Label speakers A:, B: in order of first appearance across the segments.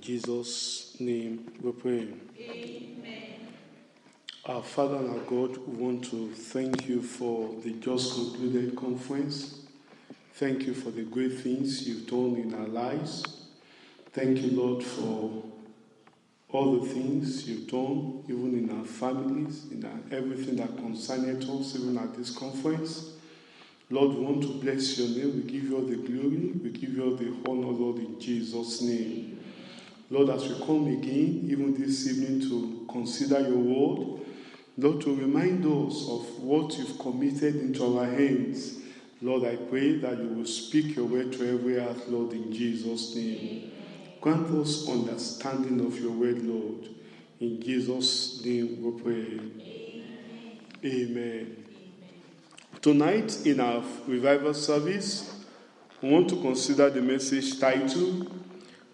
A: Jesus' name we pray.
B: Amen.
A: Our Father and our God, we want to thank you for the just concluded conference. Thank you for the great things you've done in our lives. Thank you, Lord, for all the things you've done, even in our families, in everything that concerns us, even at this conference. Lord, we want to bless your name. We give you all the glory. We give you all the honor, Lord, in Jesus' name. Lord, as we come again, even this evening, to consider your word, Lord, to remind us of what you've committed into our hands. Lord, I pray that you will speak your word to every heart, Lord, in Jesus' name. Grant us understanding of your word, Lord. In Jesus' name we pray. Amen. Amen. Tonight, in our revival service, we want to consider the message titled,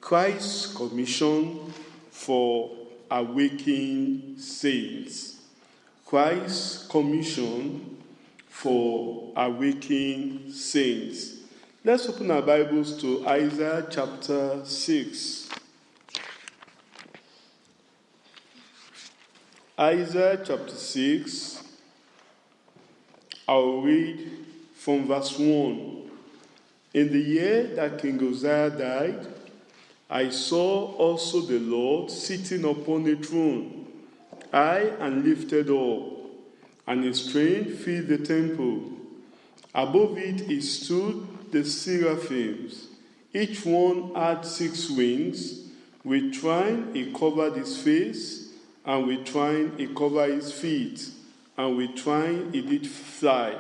A: Christ's Commission for Awakening Saints. Christ's Commission for Awakening Saints. Let's open our Bibles to Isaiah chapter 6. Isaiah chapter 6, I'll read from verse 1. In the year that King Uzziah died, I saw also the Lord sitting upon a throne, high and lifted up, and his train filled the temple. Above it stood the seraphims. Each one had 6 wings. With twine he covered his face, and with twine he covered his feet, and with twine he did fly.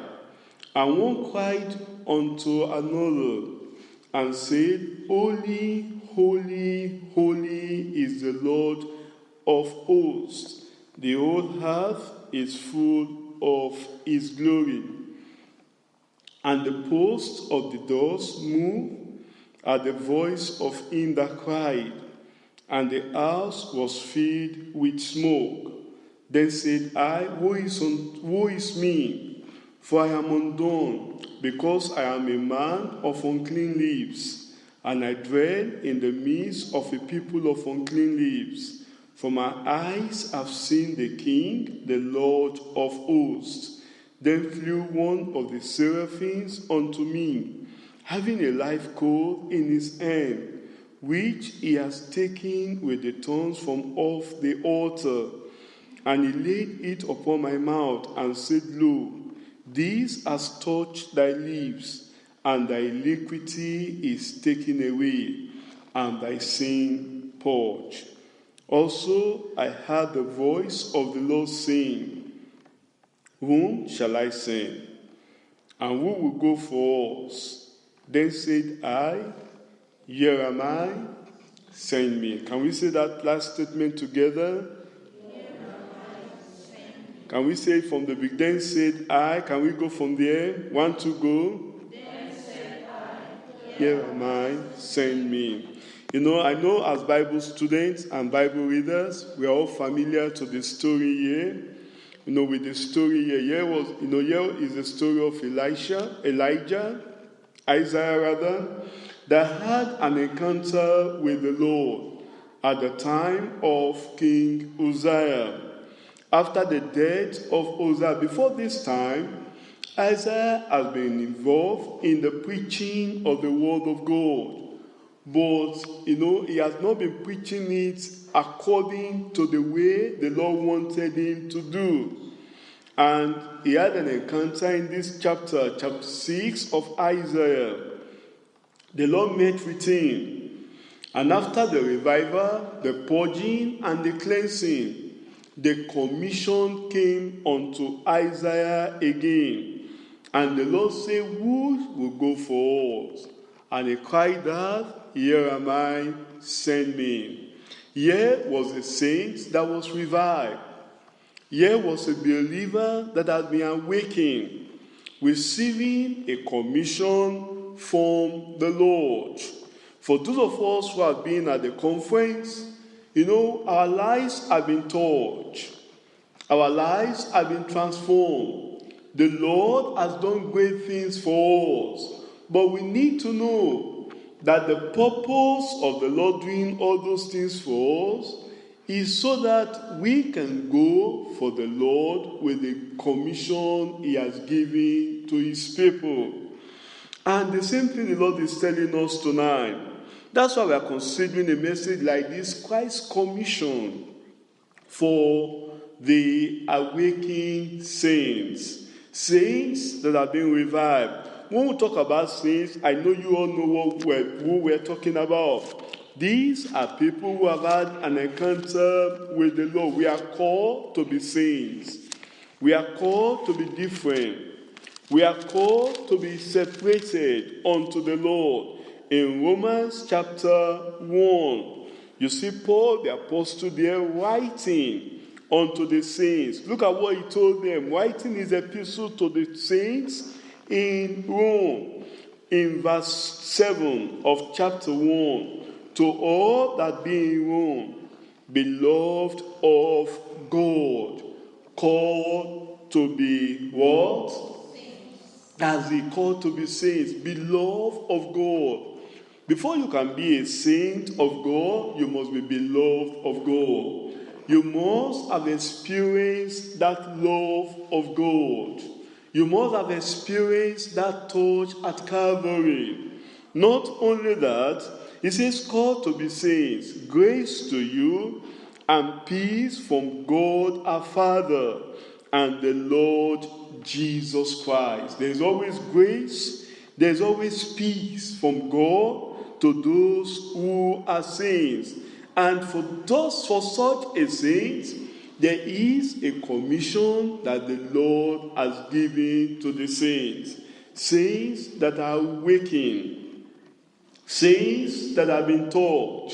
A: And one cried unto another, and said, Holy, holy, holy is the Lord of hosts. The whole earth is full of his glory. And the posts of the doors moved at the voice of him that cried, and the house was filled with smoke. Then said I, Woe is me, for I am undone, because I am a man of unclean lips, and I dwell in the midst of a people of unclean lips. For my eyes have seen the King, the Lord of hosts. Then flew one of the seraphims unto me, having a live coal in his hand, which he has taken with the tongs from off the altar. And he laid it upon my mouth, and said, Lo, this has touched thy lips, and thy iniquity is taken away, and thy sin purged. Also I heard the voice of the Lord saying, Whom shall I send? And who will go for us? Then said I, Here am I, send me. Can we say that last statement together? Can we say it from the beginning? Then said I. Can we go from there? 1, 2, go.
B: Then said I,
A: Here am I, send me. You know, I know as Bible students and Bible readers, we are all familiar to the story here. You know, with the story here, here is the story of Isaiah, that had an encounter with the Lord at the time of King Uzziah. After the death of Uzziah, before this time, Isaiah has been involved in the preaching of the word of God. But, he has not been preaching it according to the way the Lord wanted him to do. And he had an encounter in this chapter 6 of Isaiah. The Lord met with him. And after the revival, the purging and the cleansing, the commission came unto Isaiah again. And the Lord said, Who will go for us? And he cried out, Here am I, send me. Here was a saint that was revived. Here was a believer that had been awakened, receiving a commission from the Lord. For those of us who have been at the conference, our lives have been touched. Our lives have been transformed. The Lord has done great things for us. But we need to know that the purpose of the Lord doing all those things for us is so that we can go for the Lord with the commission he has given to his people. And the same thing the Lord is telling us tonight. That's why we are considering a message like this, Christ's commission for the awakened saints. Saints that have been revived. When we talk about saints, I know you all know who we're talking about. These are people who have had an encounter with the Lord. We are called to be saints. We are called to be different. We are called to be separated unto the Lord. In Romans chapter 1, you see Paul the apostle there writing unto the saints. Look at what he told them, writing his epistle to the saints in Rome, in verse 7 of chapter 1. To all that be in Rome, beloved of God, called to be what? As he called to be saints, beloved of God. Before you can be a saint of God, you must be beloved of God. You must have experienced that love of God. You must have experienced that touch at Calvary. Not only that, it says, called to be saints, grace to you and peace from God our Father and the Lord Jesus Christ. There's always grace, there's always peace from God to those who are saints. And for such a saint, there is a commission that the Lord has given to the saints. Saints that are waking. Saints that have been taught.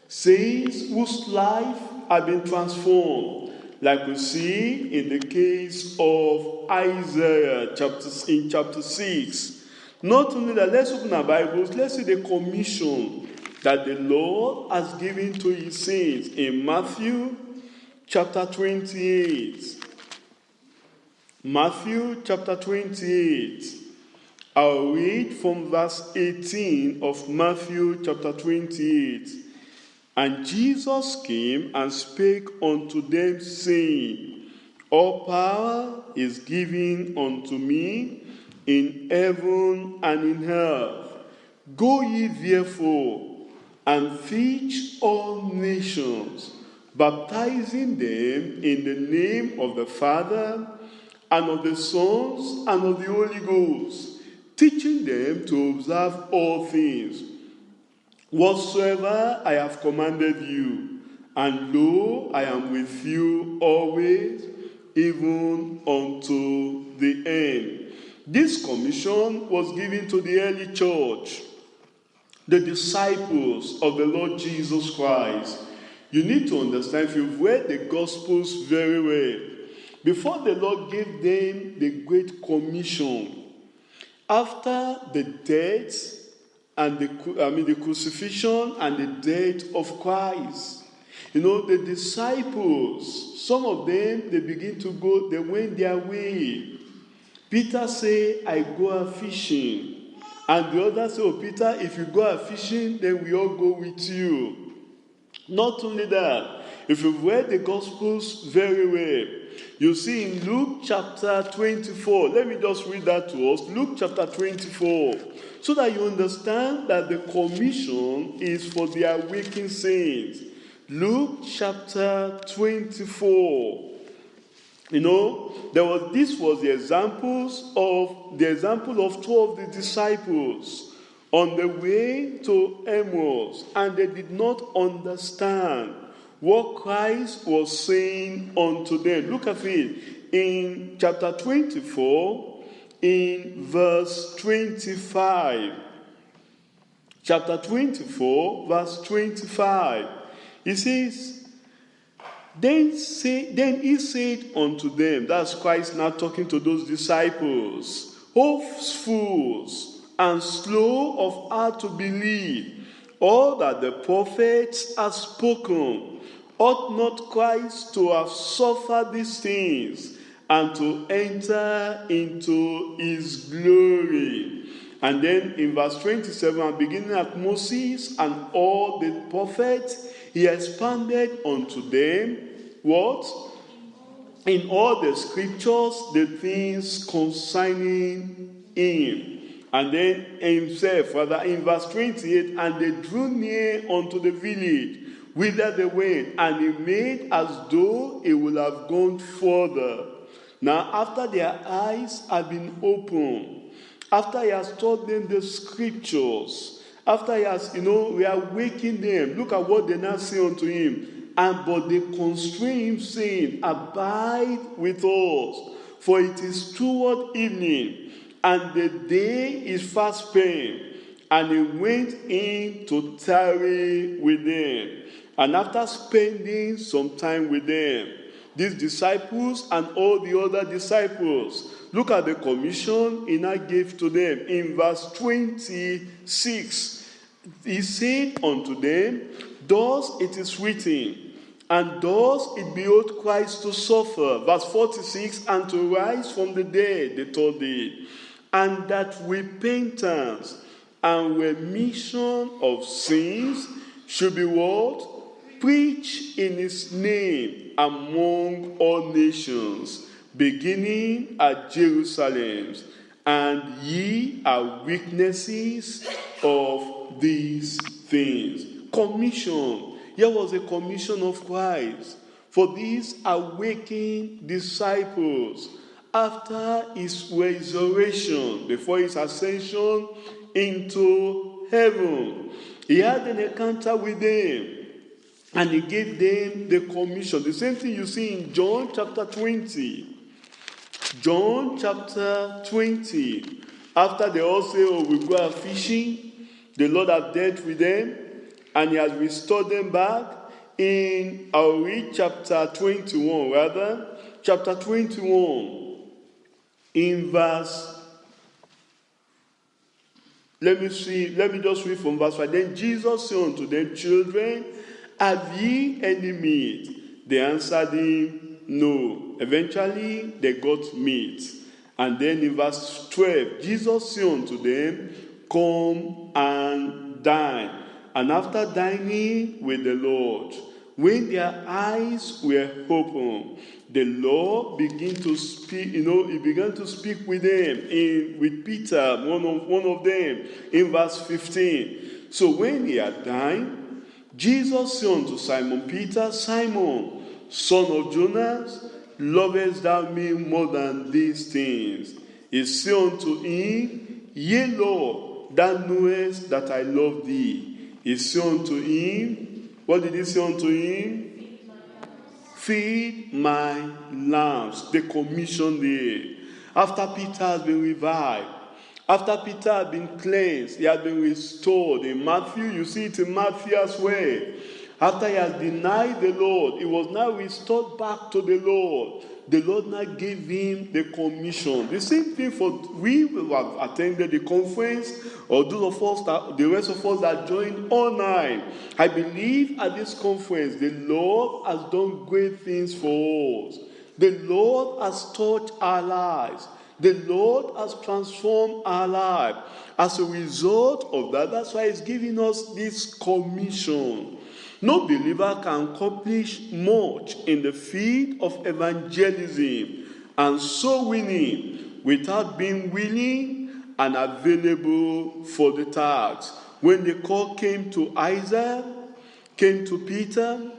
A: Saints whose life have been transformed. Like we see in the case of Isaiah in chapter 6. Not only that, let's open our Bibles, let's see the commission that the Lord has given to his saints in Matthew chapter 28. Matthew chapter 28. I'll read from verse 18 of Matthew chapter 28. And Jesus came and spake unto them, saying, all power is given unto me in heaven and in earth. Go ye therefore and teach all nations, baptizing them in the name of the Father and of the Son and of the Holy Ghost, teaching them to observe all things whatsoever I have commanded you. And lo, I am with you always, even unto the end. This commission was given to the early church, the disciples of the Lord Jesus Christ. You need to understand, if you've read the Gospels very well, before the Lord gave them the Great Commission, after the death and the crucifixion and the death of Christ, the disciples, some of them, they begin to go, they went their way. Peter said, I go a fishing. And the others say, oh, Peter, if you go a fishing, then we all go with you. Not only that, if you've read the Gospels very well, you see in Luke chapter 24, let me just read that to us. Luke chapter 24, so that you understand that the commission is for the awakened saints. Luke chapter 24. This was the example of two of the disciples on the way to Emmaus, and they did not understand what Christ was saying unto them. Look at it in chapter 24, in verse 25. Chapter 24, verse 25. He says, Then he said unto them, that's Christ now talking to those disciples, O fools, and slow of heart to believe all that the prophets have spoken. Ought not Christ to have suffered these things and to enter into his glory? And then in verse 27, beginning at Moses and all the prophets, he expounded unto them what? In all the scriptures, the things concerning him. And then himself, rather, in verse 28, and they drew near unto the village whither they went, and he made as though he would have gone further. Now, after their eyes had been opened, after he has taught them the scriptures, after he has, reawakened them, look at what they now say unto him. But they constrain him, saying, abide with us, for it is toward evening, and the day is fast spent. And he went in to tarry with them. And after spending some time with them, these disciples and all the other disciples, look at the commission he now gave to them. In verse 26, he said unto them, thus it is written, and thus it behoved Christ to suffer. Verse 46, and to rise from the dead the third day, and that repentance and remission of sins should be what? Preached in his name among all nations, beginning at Jerusalem. And ye are witnesses of these things. Commission. Here was a commission of Christ for these awakened disciples after his resurrection, before his ascension into heaven. He had an encounter with them, and he gave them the commission. The same thing you see in John chapter 20. John chapter 20. After they all say, oh, we go out fishing, the Lord has dealt with them, and he has restored them back. I'll read chapter 21, rather. Chapter 21. In verse, let me just read from verse 5. Then Jesus said unto them, children, have ye any meat? They answered him, no. Eventually, they got meat. And then in verse 12, Jesus said unto them, come and dine. And after dining with the Lord, when their eyes were opened, the Lord began to speak, he began to speak with them, with Peter, one of them, in verse 15. So when he had dined, Jesus said unto Simon Peter, Simon, son of Jonas, lovest thou me more than these things? He said unto him, yea, Lord, thou knowest that I love thee. He said unto him, what did he say unto him? Feed my lambs. They commissioned it. After Peter has been revived, after Peter had been cleansed, he had been restored. In Matthew, you see it in Matthew as well. After he has denied the Lord, he was now restored back to the Lord. The Lord now gave him the commission. The same thing for we who have attended the conference, or those of us, the rest of us that joined online. I believe at this conference, the Lord has done great things for us. The Lord has touched our lives. The Lord has transformed our life. As a result of that, that's why he's giving us this commission. No believer can accomplish much in the field of evangelism and soul winning without being willing and available for the task. When the call came to Isaac, came to Peter,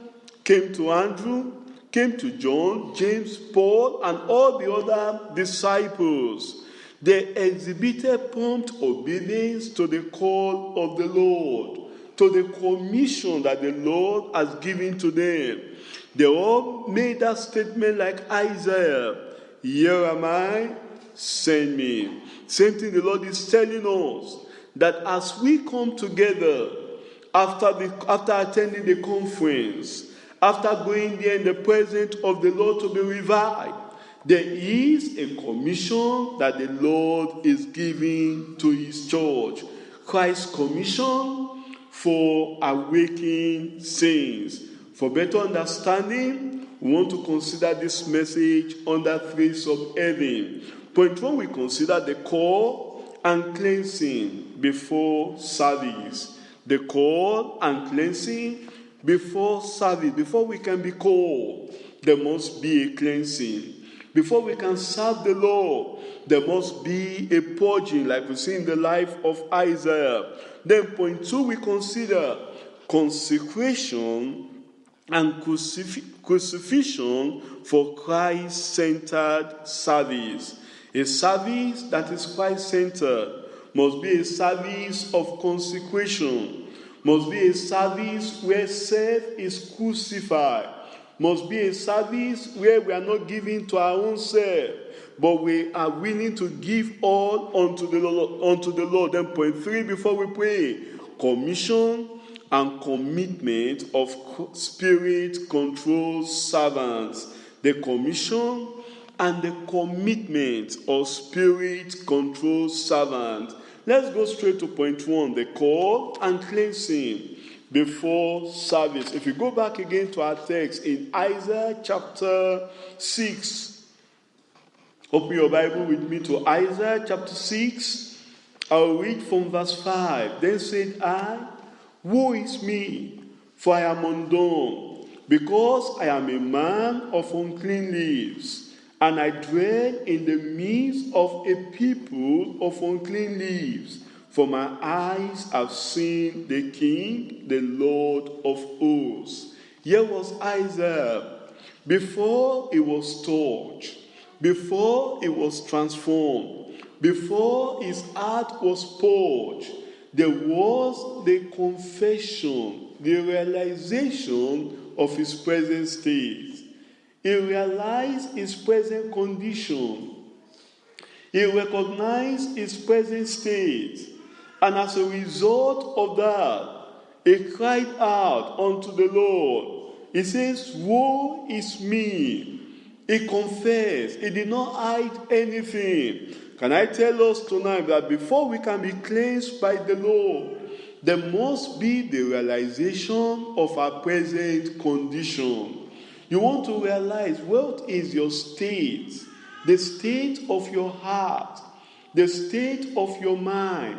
A: came to Andrew, came to John, James, Paul, and all the other disciples, they exhibited prompt obedience to the call of the Lord, to the commission that the Lord has given to them. They all made that statement like Isaiah, here am I, send me. Same thing the Lord is telling us, that as we come together after attending the conference, after going there in the presence of the Lord to be revived, there is a commission that the Lord is giving to his church. Christ's commission for awakening saints. For better understanding, we want to consider this message under three subheadings. Point one, we consider the call and cleansing before service. The call and cleansing before service. Before we can be called, there must be a cleansing. Before we can serve the Lord, there must be a purging, like we see in the life of Isaiah. Then point 2, we consider consecration and crucifixion for Christ-centered service. A service that is Christ-centered must be a service of consecration, must be a service where self is crucified, must be a service where we are not giving to our own self, but we are willing to give all unto the Lord. Then point 3, before we pray, commission and commitment of spirit-controlled servants. The commission and the commitment of spirit-controlled servants. Let's go straight to point 1, the call and cleansing before service. If you go back again to our text in Isaiah chapter 6, open your Bible with me to Isaiah chapter 6. I'll read from verse 5. Then said I, woe is me, for I am undone, because I am a man of unclean lips, and I dwell in the midst of a people of unclean lips. For my eyes have seen the King, the Lord of hosts. Here was Isaiah. Before he was touched, before he was transformed, before his heart was purged, there was the confession, the realization of his present state. He realized his present condition. He recognized his present state. And as a result of that, he cried out unto the Lord. He says, woe is me. He confessed. He did not hide anything. Can I tell us tonight that before we can be cleansed by the Lord, there must be the realization of our present condition. You want to realize what is your state, the state of your heart, the state of your mind,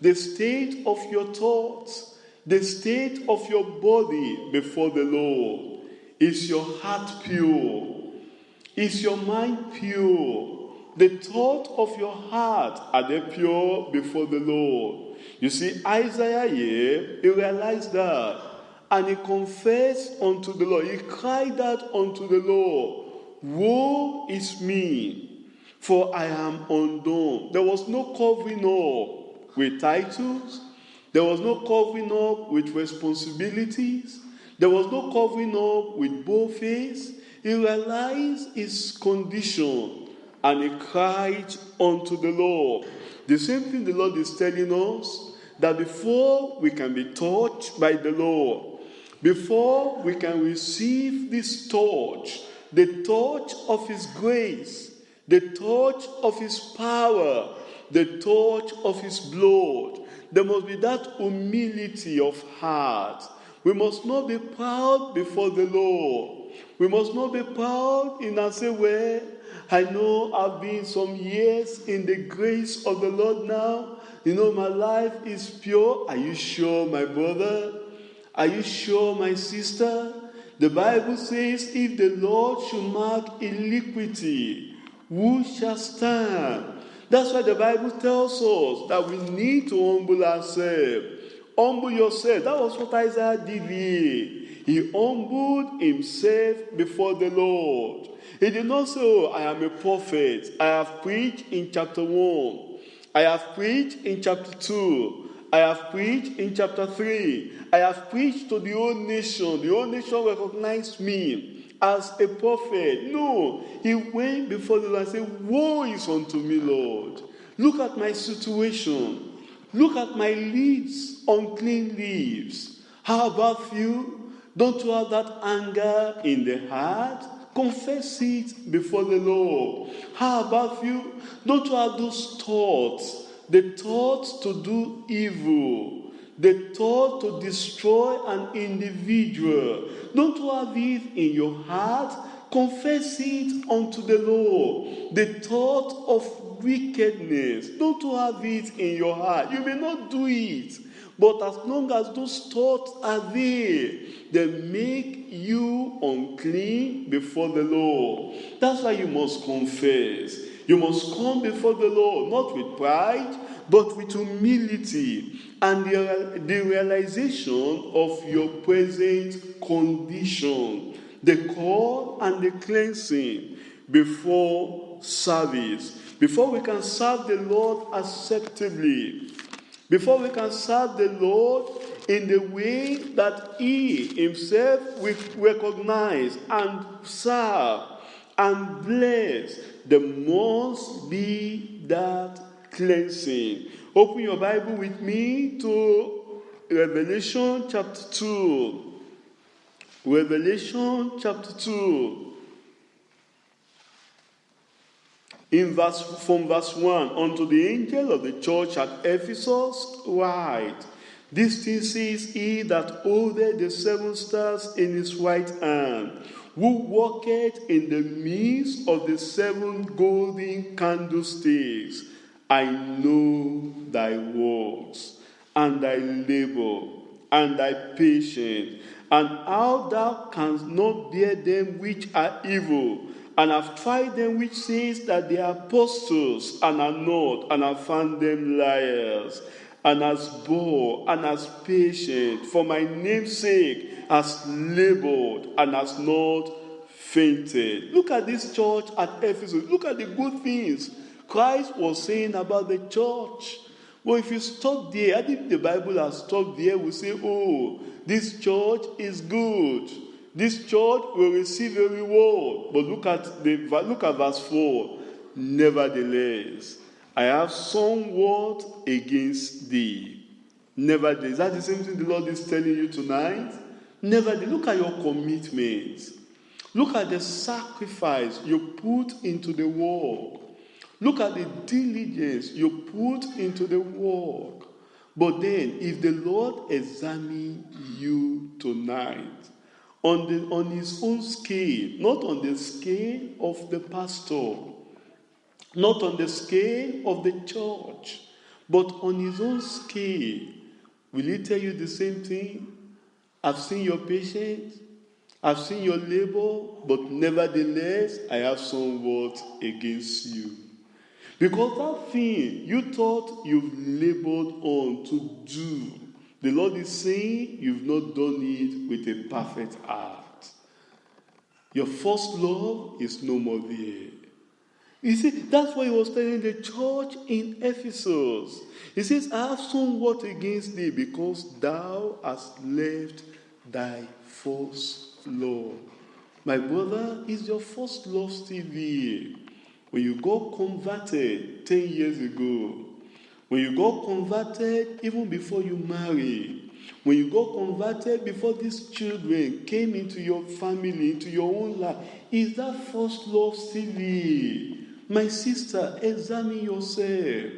A: the state of your thoughts, the state of your body before the Lord. Is your heart pure? Is your mind pure? The thought of your heart, are they pure before the Lord? You see, Isaiah here, he realized that, and he confessed unto the Lord. He cried out unto the Lord, woe is me, for I am undone. There was no covering up with titles. There was no covering up with responsibilities. There was no covering up with bold face. He realized his condition and he cried unto the Lord. The same thing the Lord is telling us, that before we can be touched by the Lord, before we can receive this touch, the touch of his grace, the touch of his power, the touch of his blood, there must be that humility of heart. We must not be proud before the Lord. We must not be proud in our say, well, I know I've been some years in the grace of the Lord now. You know, my life is pure. Are you sure, my brother? Are you sure, my sister? The Bible says, if the Lord should mark iniquity, who shall stand? That's why the Bible tells us that we need to humble ourselves. Humble yourself. That was what Isaiah did here. He humbled himself before the Lord. He did not say, oh, I am a prophet. I have preached in chapter 1. I have preached in chapter 2. I have preached in chapter 3. I have preached to the whole nation. The whole nation recognized me as a prophet. No, he went before the Lord and said, woe is unto me, Lord. Look at my situation. Look at my lips, unclean lips. How about you? Don't you have that anger in the heart? Confess it before the Lord. How about you? Don't you have those thoughts? The thoughts to do evil. The thought to destroy an individual. Don't you have it in your heart? Confess it unto the Lord. The thought of wickedness. Don't have it in your heart. You may not do it, but as long as those thoughts are there, they make you unclean before the Lord. That's why you must confess. You must come before the Lord, not with pride, but with humility and the realization of your present condition, the call and the cleansing before service. Before we can serve the Lord acceptably, before we can serve the Lord in the way that He Himself will recognize and serve and bless, there must be that cleansing. Open your Bible with me to Revelation chapter 2. Revelation chapter 2. From verse 1, unto the angel of the church at Ephesus write, this thing says he that holdeth the 7 stars in his right hand, who walketh in the midst of the 7 golden candlesticks. I know thy works, and thy labor, and thy patience, and how thou canst not bear them which are evil, and have tried them which says that they are apostles, and are not, and have found them liars, and has borne, and has patient, for my name's sake, has labored, and has not fainted. Look at this church at Ephesus. Look at the good things Christ was saying about the church. Well, if you stop there, I think the Bible has stopped there, we say, oh, this church is good. This church will receive a reward. But look at verse 4. Nevertheless, I have somewhat against thee. Nevertheless, is that the same thing the Lord is telling you tonight? Nevertheless, look at your commitment. Look at the sacrifice you put into the work. Look at the diligence you put into the work. But then, if the Lord examine you tonight on his own scale, not on the scale of the pastor, not on the scale of the church, but on his own scale, will he tell you the same thing? I've seen your patience, I've seen your labor, but nevertheless, I have somewhat against you. Because that thing you thought you've labored on to do, the Lord is saying you've not done it with a perfect heart. Your first love is no more there. You see, that's what he was telling the church in Ephesus. He says, I have somewhat against thee, because thou hast left thy first love. My brother, is your first love still there? When you got converted 10 years ago, when you got converted even before you married, when you got converted before these children came into your family, into your own life, is that first love still there? My sister, examine yourself.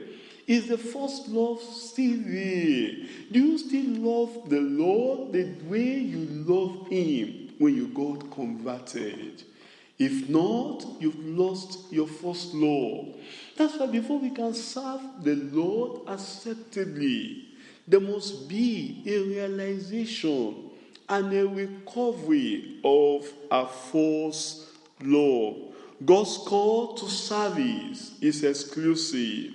A: Is the first love still there? Do you still love the Lord the way you loved Him when you got converted? If not, you've lost your first love. That's why before we can serve the Lord acceptably, there must be a realization and a recovery of our first love. God's call to service is exclusive.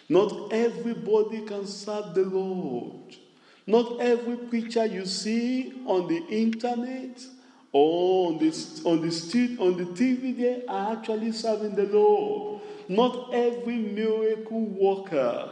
A: Not everybody can serve the Lord. Not every preacher you see on the internet or on the TV they are actually serving the Lord. Not every miracle worker,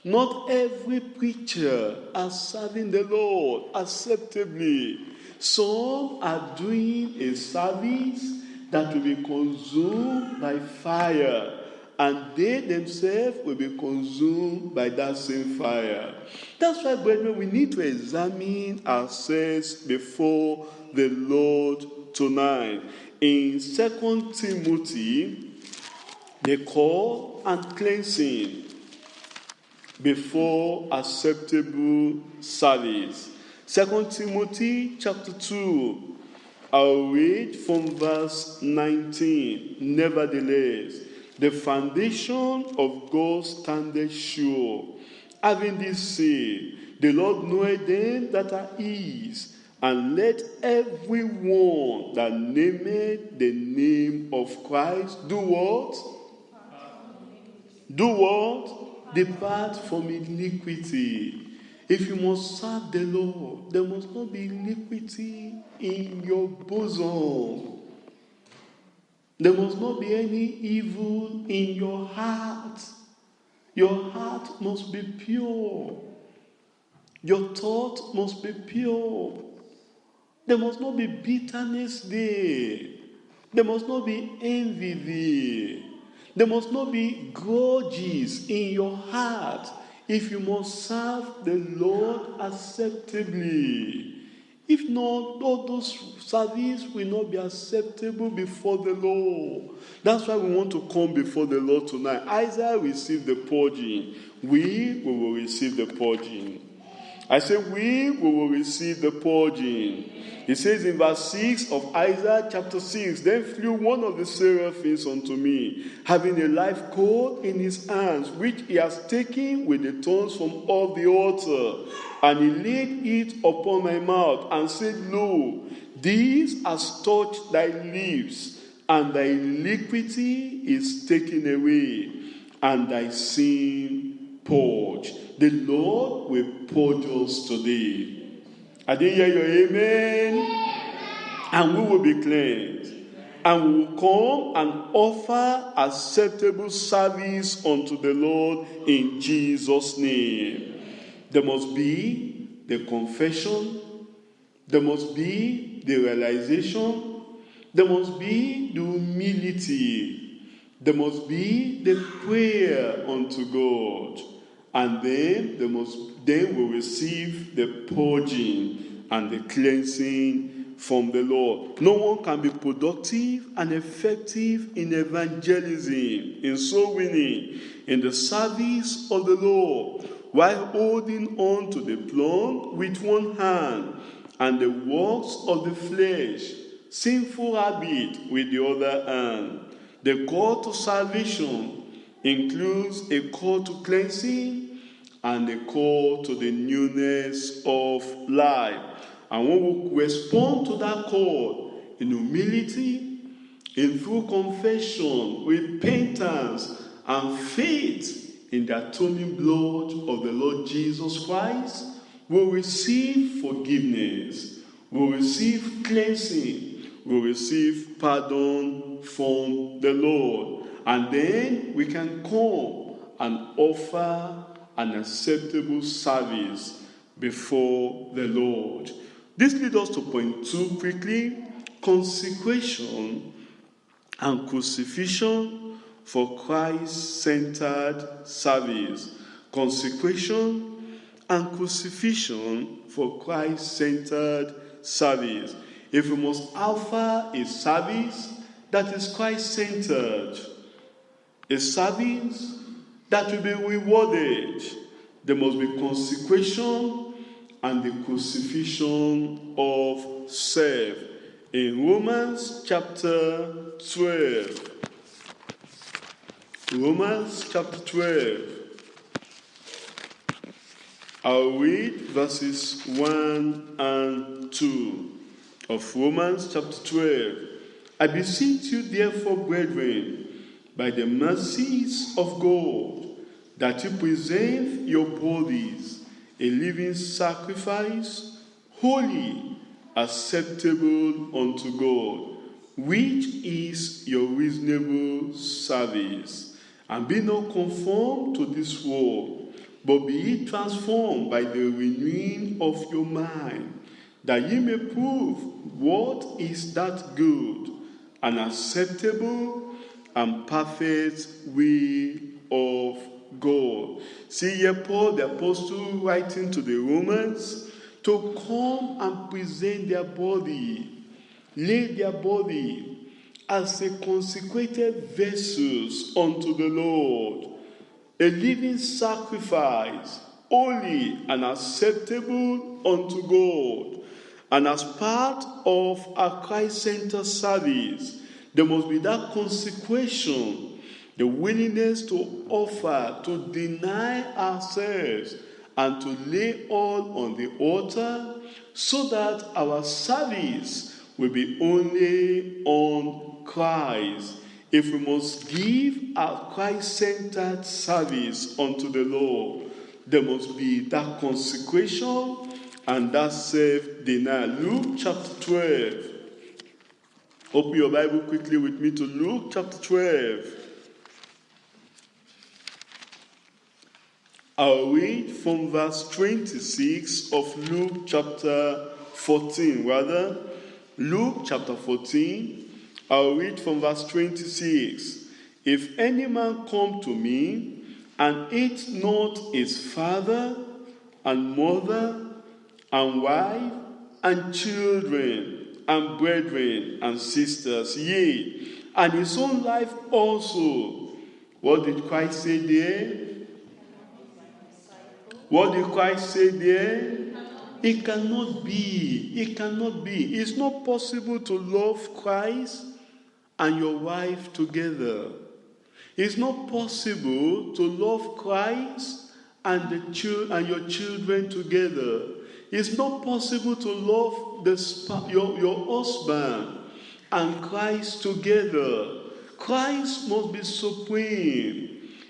A: not every preacher are serving the Lord acceptably. Some are doing a service that will be consumed by fire, and they themselves will be consumed by that same fire. That's why, brethren, we need to examine ourselves before the Lord tonight. In 2 Timothy, the call and cleansing before acceptable service. 2 Timothy chapter 2. I'll read from verse 19. Nevertheless, The foundation of God standeth sure. Having this say, the Lord knoweth them that are his, and let everyone that nameth the name of Christ do what? Do what? Depart from iniquity. If you must serve the Lord, there must not be iniquity in your bosom. There must not be any evil in your heart. Your heart must be pure. Your thought must be pure. There must not be bitterness there. There must not be envy there. There must not be grudges in your heart if you must serve the Lord acceptably. If not, all those service will not be acceptable before the Lord. That's why we want to come before the Lord tonight. Isaiah received the purging. We will receive the purging. I say we will receive the purging. He says in verse 6 of Isaiah chapter 6, then flew one of the seraphims unto me, having a live coal in his hands, which he has taken with the thorns from off the altar. And he laid it upon my mouth, and said, Lo, this has touched thy lips, and thy iniquity is taken away, and thy sin purged. The Lord will purge us today. I didn't hear your amen. And we will be cleansed. And we will come and offer acceptable service unto the Lord in Jesus' name. There must be the confession. There must be the realization. There must be the humility. There must be the prayer unto God. And then we receive the purging and the cleansing from the Lord. No one can be productive and effective in evangelism, in soul winning, in the service of the Lord, while holding on to the plumb with one hand and the works of the flesh, sinful habit with the other hand. The call to salvation includes a call to cleansing and a call to the newness of life. And when we respond to that call in humility, in full confession, repentance, and faith in the atoning blood of the Lord Jesus Christ, we'll receive forgiveness, we'll receive cleansing, we'll receive pardon from the Lord. And then we can come and offer an acceptable service before the Lord. This leads us to point 2 quickly: consecration and crucifixion for Christ-centered service. Consecration and crucifixion for Christ-centered service. If we must offer a service that is Christ-centered, a service that will be rewarded, there must be consecration and the crucifixion of self. In Romans chapter 12, I'll read verses 1 and 2 of Romans chapter 12. I beseech you therefore, brethren, by the mercies of God, that you present your bodies a living sacrifice, holy, acceptable unto God, which is your reasonable service. And be not conformed to this world, but be ye transformed by the renewing of your mind, that ye may prove what is that good and acceptable and perfect will of God. See here Paul the apostle writing to the Romans to come and present their body, lay their body as a consecrated vessels unto the Lord, a living sacrifice, holy and acceptable unto God. And as part of our Christ-centered service, there must be that consecration. The willingness to offer, to deny ourselves, and to lay all on the altar so that our service will be only on Christ. If we must give our Christ-centered service unto the Lord, there must be that consecration and that self-denial. Luke chapter 12. Open your Bible quickly with me to Luke chapter 12. I'll read from verse 26 of Luke chapter 14. Luke chapter 14, I'll read from verse 26. If any man come to me and eat not his father and mother and wife and children and brethren and sisters, yea, and his own life also. What did Christ say there? What did Christ say there? It cannot be. It cannot be. It's not possible to love Christ and your wife together. It's not possible to love Christ and your children together. It's not possible to love your husband and Christ together. Christ must be supreme.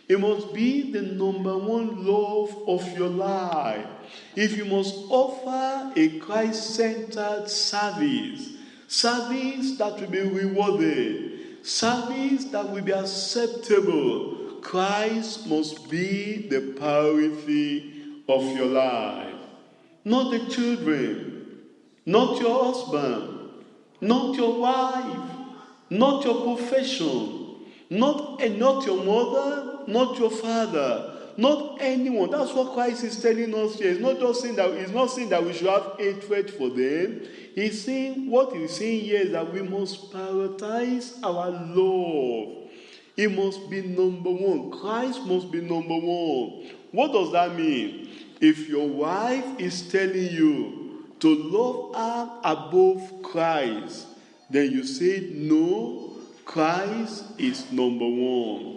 A: It must be the number one love of your life. If you must offer a Christ-centered service that will be rewarded, service that will be acceptable, Christ must be the priority of your life. Not the children, not your husband, not your wife, not your profession, not your mother, not your father, not anyone. That's what Christ is telling us here. He's not saying that we should have hatred for them. What he's saying here is that we must prioritize our love. It must be number one. Christ must be number one. What does that mean? If your wife is telling you to love her above Christ, then you say, no, Christ is number one.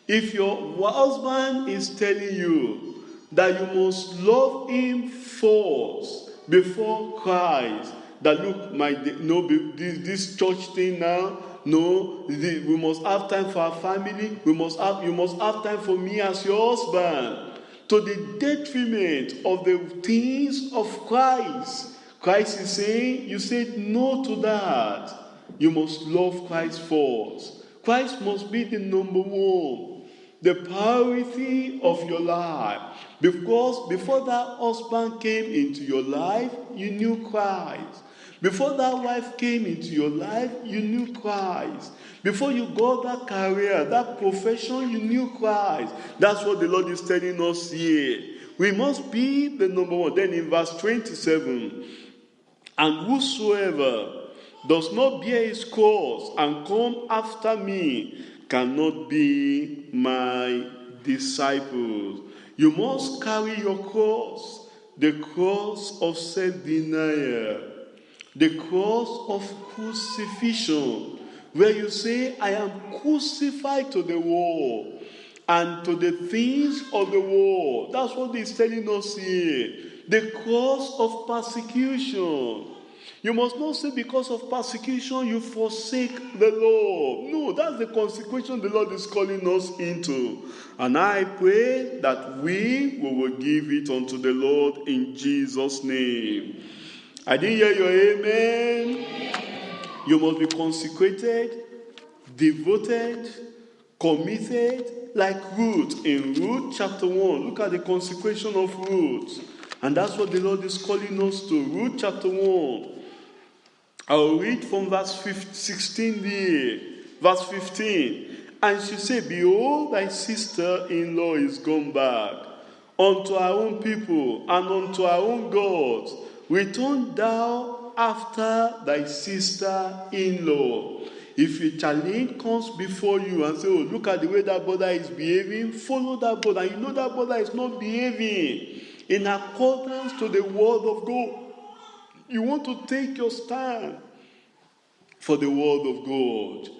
A: If your husband is telling you that you must love him first before Christ, that look, this church thing now, no, we must have time for our family, you must have time for me as your husband, to the detriment of the things of Christ. Christ is saying, you said no to that. You must love Christ first. Christ must be the number one, the priority of your life. Because before that husband came into your life, you knew Christ. Before that wife came into your life, you knew Christ. Before you got that career, that profession, you knew Christ. That's what the Lord is telling us here. We must be the number one. Then in verse 27, and whosoever does not bear his cross and come after me cannot be my disciples. You must carry your cross, the cross of self-denial, the cross of crucifixion, where you say, I am crucified to the world and to the things of the world. That's what he's telling us here. The cross of persecution. You must not say because of persecution you forsake the Lord. No, that's the consecration the Lord is calling us into. And I pray that we will give it unto the Lord in Jesus' name. I didn't hear your amen. You must be consecrated, devoted, committed, like Ruth in Ruth chapter 1. Look at the consecration of Ruth. And that's what the Lord is calling us to. Ruth chapter 1. I'll read from verse 16 there. Verse 15. And she said, behold, thy sister-in-law is gone back unto our own people and unto our own gods. Return thou after thy sister-in-law. If a challenge comes before you and say, oh, look at the way that brother is behaving, follow that brother. You know that brother is not behaving in accordance to the word of God. You want to take your stand for the word of God.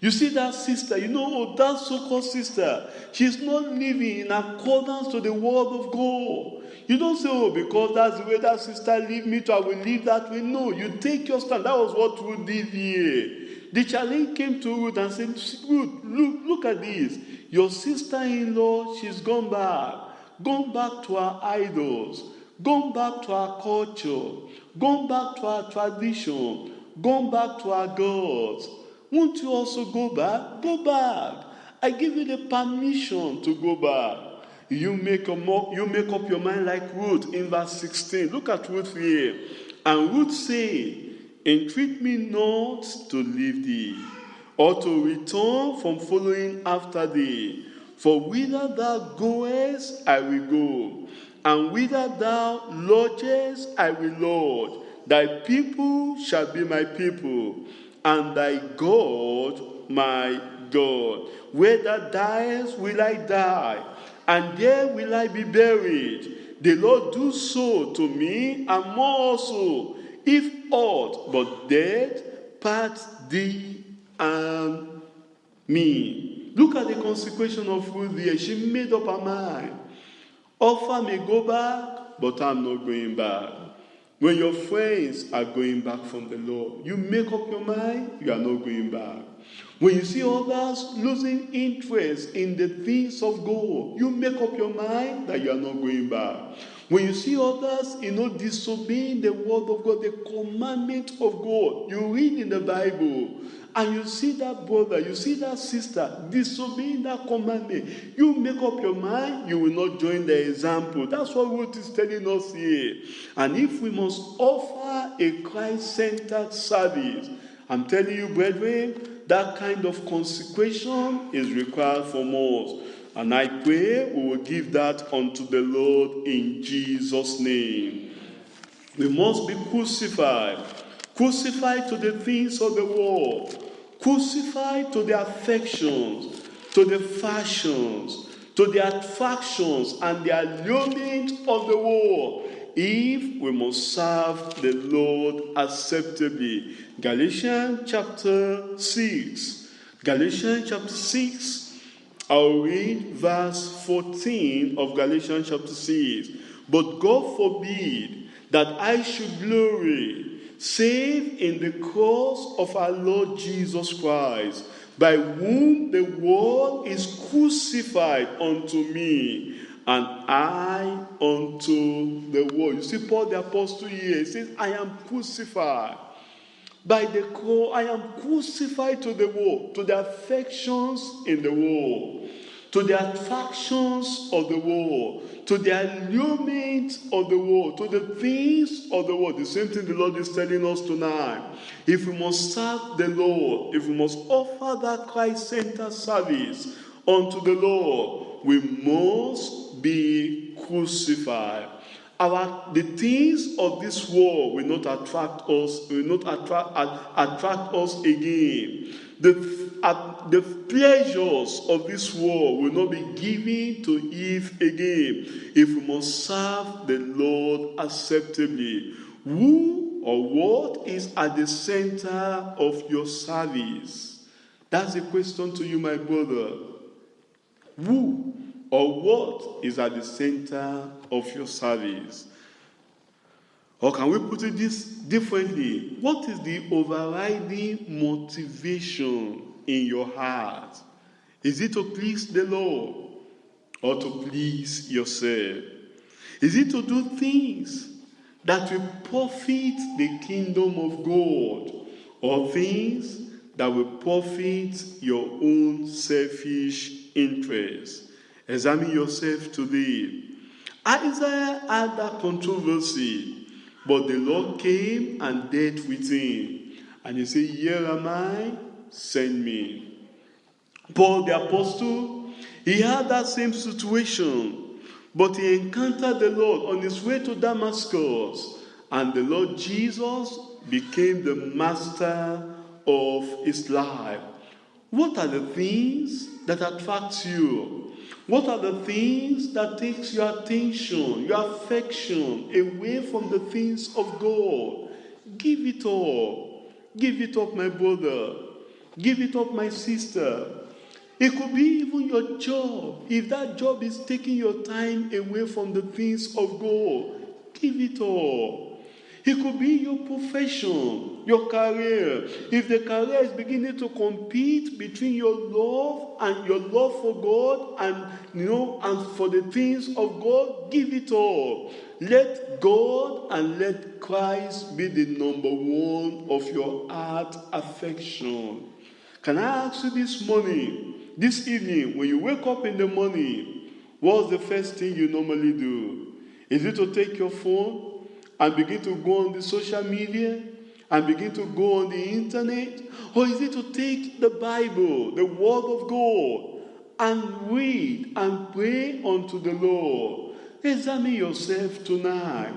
A: You see that sister, that so-called sister, she's not living in accordance to the word of God. You don't say, because that's the way that sister lived, me too, I will live that way. No, you take your stand. That was what Ruth did here. The challenge came to Ruth and said, Ruth, look at this. Your sister-in-law, she's gone back to her idols, gone back to her culture, gone back to her tradition, gone back to her gods. Won't you also go back? Go back. I give you the permission to go back. You make up your mind like Ruth in verse 16. Look at Ruth here. And Ruth said, entreat me not to leave thee, or to return from following after thee. For whither thou goest, I will go, and whither thou lodgest, I will lodge. Thy people shall be my people, and thy God my God. Where thou diest will I die, and there will I be buried. The Lord do so to me, and more also, if aught but death part thee and me. Look at the consecration of Ruth here. She made up her mind. Offer may go back, but I'm not going back. When your friends are going back from the Lord, you make up your mind, you are not going back. When you see others losing interest in the things of God, you make up your mind that you are not going back. When you see others, disobeying the word of God, the commandment of God, you read in the Bible, and you see that brother, you see that sister disobeying that commandment, you make up your mind, you will not join the example. That's what Ruth is telling us here. And if we must offer a Christ-centered service, I'm telling you, brethren, that kind of consecration is required from us. And I pray we will give that unto the Lord in Jesus' name. We must be crucified. Crucified to the things of the world. Crucified to the affections, to the fashions, to the attractions and the allurement of the world, if we must serve the Lord acceptably. Galatians chapter 6. Galatians chapter 6. I'll read verse 14 of Galatians chapter 6. But God forbid that I should glory, save in the cross of our Lord Jesus Christ, by whom the world is crucified unto me, and I unto the world. You see Paul the apostle here, he says, I am crucified. By the cross, I am crucified to the world, to the affections in the world, to the attractions of the world, to the allurement of the world, to the things of the world. The same thing the Lord is telling us tonight. If we must serve the Lord, if we must offer that Christ-centered service unto the Lord, we must be crucified. The things of this world will not attract us, attract us again. The pleasures of this world will not be given to Eve again, if we must serve the Lord acceptably. Who or what is at the center of your service? That's a question to you, my brother. Who or what is at the center of your service? Or can we put it this differently? What is the overriding motivation in your heart? Is it to please the Lord or to please yourself? Is it to do things that will profit the kingdom of God, or things that will profit your own selfish interests? Examine yourself today. Isaiah had that controversy, but the Lord came and dealt with him. And he said, here am I, send me. Paul the apostle, he had that same situation, but he encountered the Lord on his way to Damascus, and the Lord Jesus became the master of his life. What are the things that attract you? What are the things that takes your attention, your affection away from the things of God? Give it up. Give it up, my brother. Give it up, my sister. It could be even your job. If that job is taking your time away from the things of God, give it up. It could be your profession, your career. If the career is beginning to compete between your love for God and for the things of God, give it up. Let God and let Christ be the number one of your heart affection. Can I ask you this evening, when you wake up in the morning, what's the first thing you normally do? Is it to take your phone and begin to go on the social media and begin to go on the internet? Or is it to take the Bible, the Word of God, and read and pray unto the Lord? Examine yourself tonight.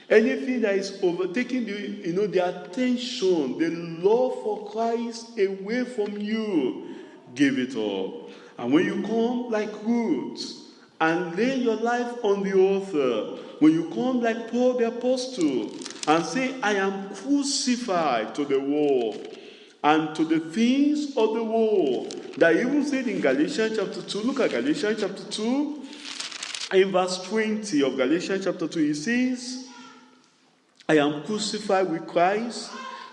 A: Anything that is overtaking the attention, the love for Christ away from you, give it up. And when you come like Ruth and lay your life on the altar, when you come like Paul the Apostle and say, I am crucified to the world and to the things of the world, that even said in Galatians chapter 2, look at Galatians chapter 2, in verse 20 of Galatians chapter 2, it says, I am crucified with Christ,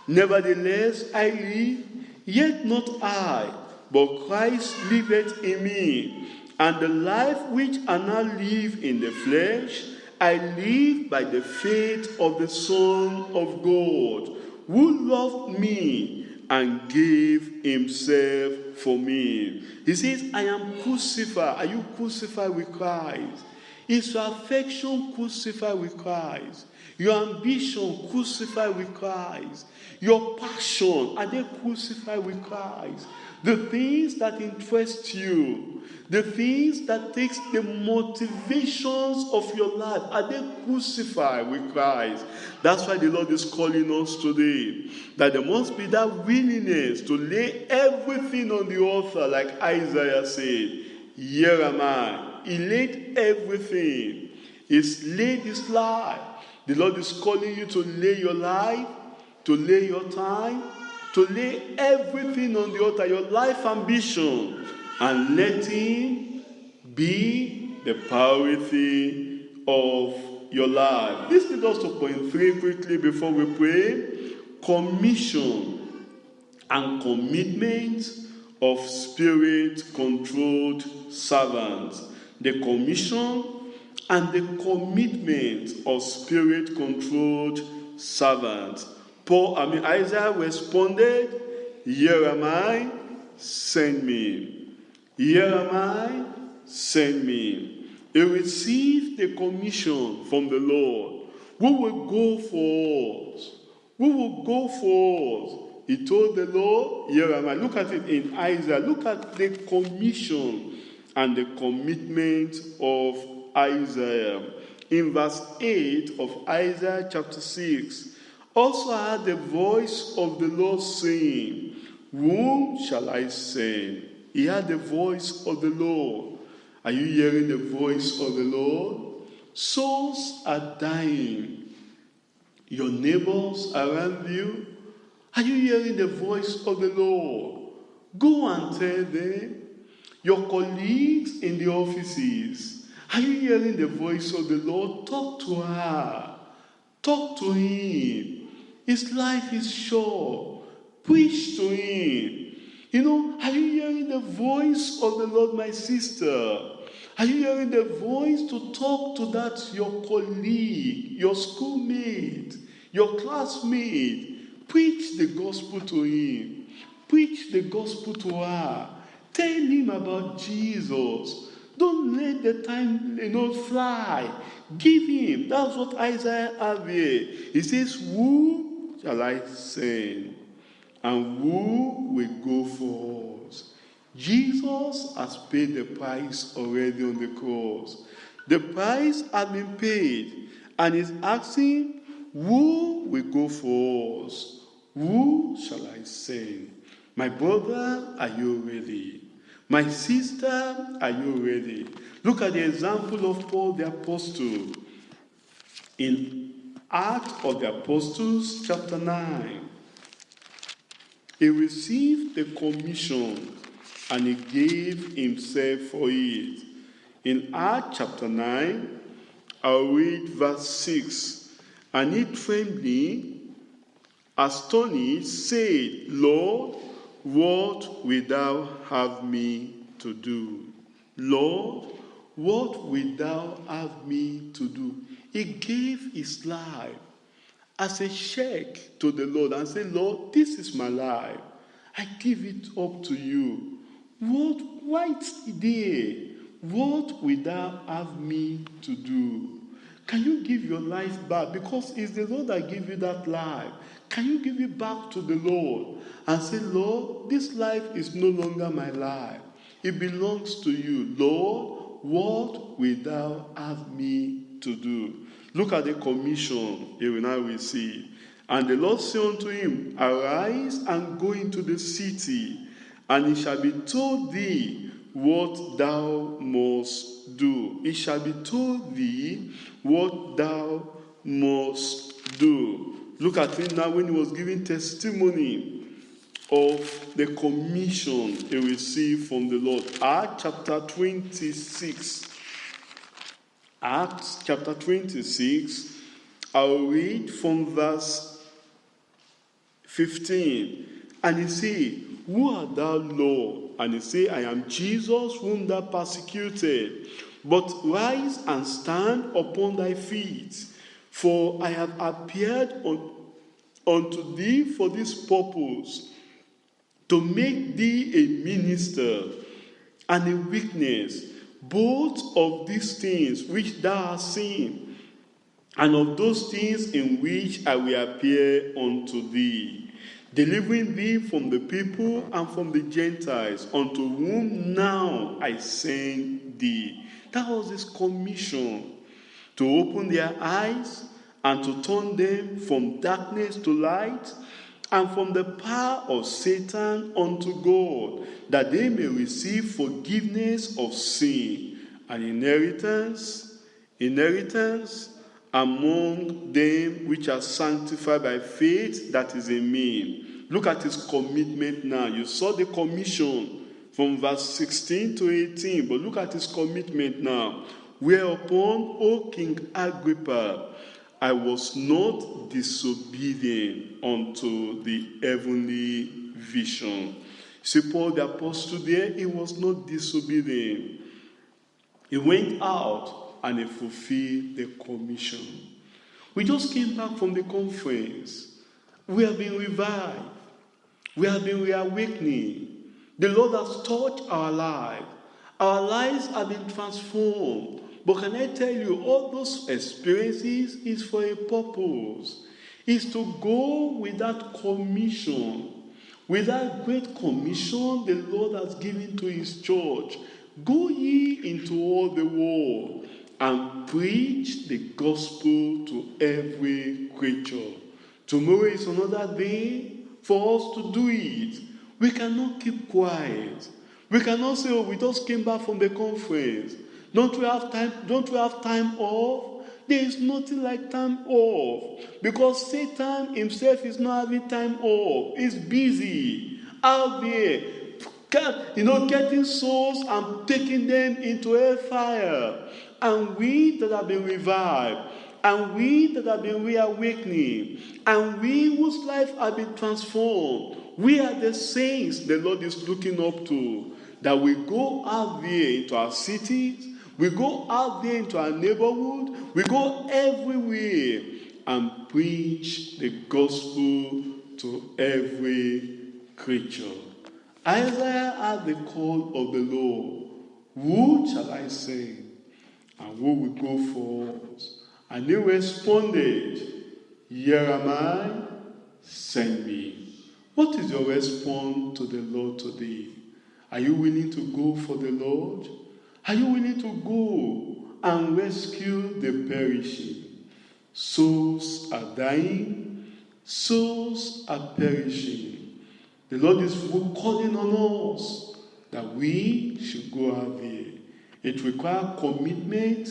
A: nevertheless I live, yet not I, but Christ liveth in me. And the life which I now live in the flesh, I live by the faith of the Son of God, who loved me and gave himself for me. He says, I am crucified. Are you crucified with Christ? Is your affection crucified with Christ? Your ambition crucified with Christ? Your passion, are they crucified with Christ? The things that interest you, the things that takes the motivations of your life, are they crucified with Christ? That's why the Lord is calling us today, that there must be that willingness to lay everything on the altar, like Isaiah said, here am I. He laid everything. He's laid his life. The Lord is calling you to lay your life, to lay your time, to lay everything on the altar, your life ambition, and let him be the priority of your life. This leads us to point 3 quickly before we pray. Commission and commitment of spirit-controlled servants. The commission and the commitment of spirit-controlled servants. Isaiah responded, here am I, send me. Here am I, send me. He received the commission from the Lord. Who will go for us? Who will go for us? He told the Lord, here am I. Look at it in Isaiah. Look at the commission and the commitment of Isaiah. In verse 8 of Isaiah chapter 6, also I heard the voice of the Lord saying, whom shall I send? He heard the voice of the Lord. Are you hearing the voice of the Lord? Souls are dying. Your neighbors around you, are you hearing the voice of the Lord? Go and tell them. Your colleagues in the offices, are you hearing the voice of the Lord? Talk to her. Talk to him. His life is short. Preach to him. Are you hearing the voice of the Lord, my sister? Are you hearing the voice to talk to that your colleague, your schoolmate, your classmate? Preach the gospel to him. Preach the gospel to her. Tell him about Jesus. Don't let the time fly. Give him. That's what Isaiah had here. He says, who shall I send? And who will go for us? Jesus has paid the price already on the cross. The price has been paid. And he's asking, who will go for us? Who shall I send? My brother, are you ready? My sister, are you ready? Look at the example of Paul the Apostle. In Acts of the Apostles, chapter 9. He received the commission and he gave himself for it. In Acts chapter 9, I'll read verse 6. And he trembling, astonished, said, Lord, what wilt thou have me to do? Lord, what wilt thou have me to do? He gave his life as a check to the Lord and said, Lord, this is my life. I give it up to you. What there? What wilt thou have me to do? Can you give your life back? Because it's the Lord that gave you that life. Can you give it back to the Lord and say, Lord, this life is no longer my life. It belongs to you. Lord, what wilt thou have me to do? Look at the commission he will now receive. And the Lord said unto him, Arise and go into the city, and it shall be told thee what thou must do. It shall be told thee what thou must do. Look at him now when he was giving testimony of the commission he received from the Lord. Acts chapter 26. Acts chapter 26. I'll read from verse 15. And he said, Who art thou, Lord? And he said, I am Jesus whom thou persecuted. But rise and stand upon thy feet, for I have appeared unto thee for this purpose, to make thee a minister and a witness, both of these things which thou hast seen, and of those things in which I will appear unto thee, delivering thee from the people and from the Gentiles, unto whom now I send thee. That was his commission, to open their eyes and to turn them from darkness to light, and from the power of Satan unto God, that they may receive forgiveness of sin and inheritance among them which are sanctified by faith that is in me. Look at his commitment now. You saw the commission from verse 16 to 18, but look at his commitment now. Whereupon, O King Agrippa, I was not disobedient unto the heavenly vision. See, Paul the apostle there, he was not disobedient. He went out and he fulfilled the commission. We just came back from the conference. We have been revived. We have been reawakening. The Lord has touched our lives. Our lives have been transformed. But can I tell you, all those experiences is for a purpose. Is to go with that commission. With that great commission the Lord has given to his church. Go ye into all the world and preach the gospel to every creature. Tomorrow is another day for us to do it. We cannot keep quiet. We cannot say, we just came back from the conference. Don't we have time? Don't we have time off? There is nothing like time off. Because Satan himself is not having time off. He's busy out there, getting souls and taking them into hellfire. And we that have been revived, and we that have been reawakening, and we whose life have been transformed, we are the saints the Lord is looking up to. That we go out there into our cities, we go out there into our neighborhood, we go everywhere and preach the gospel to every creature. Isaiah had the call of the Lord. Who shall I send? And who will go for us? And he responded, Here am I, send me. What is your response to the Lord today? Are you willing to go for the Lord? Are you willing to go and rescue the perishing? Souls are dying. Souls are perishing. The Lord is calling on us that we should go out there. It requires commitment,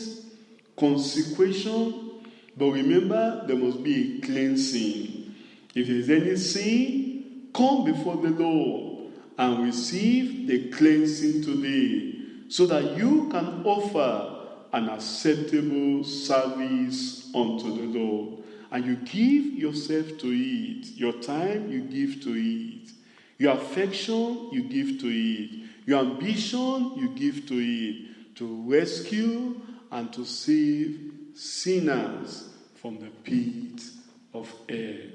A: consecration, but remember, there must be a cleansing. If there is any sin, come before the Lord and receive the cleansing today, so that you can offer an acceptable service unto the Lord. And you give yourself to it. Your time, you give to it. Your affection, you give to it. Your ambition, you give to it. To rescue and to save sinners from the pit of hell.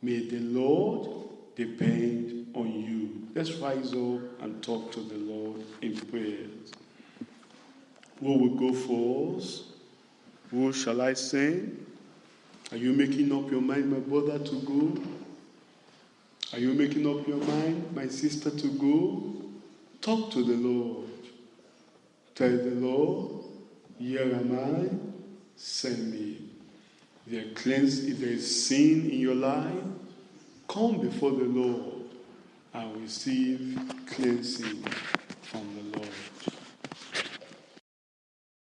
A: May the Lord depend on you. Let's rise up and talk to the Lord in prayers. Who will go for us? Who shall I send? Are you making up your mind, my brother, to go? Are you making up your mind, my sister, to go? Talk to the Lord. Tell the Lord, here am I, send me. If there is sin in your life, come before the Lord and receive cleansing from the Lord.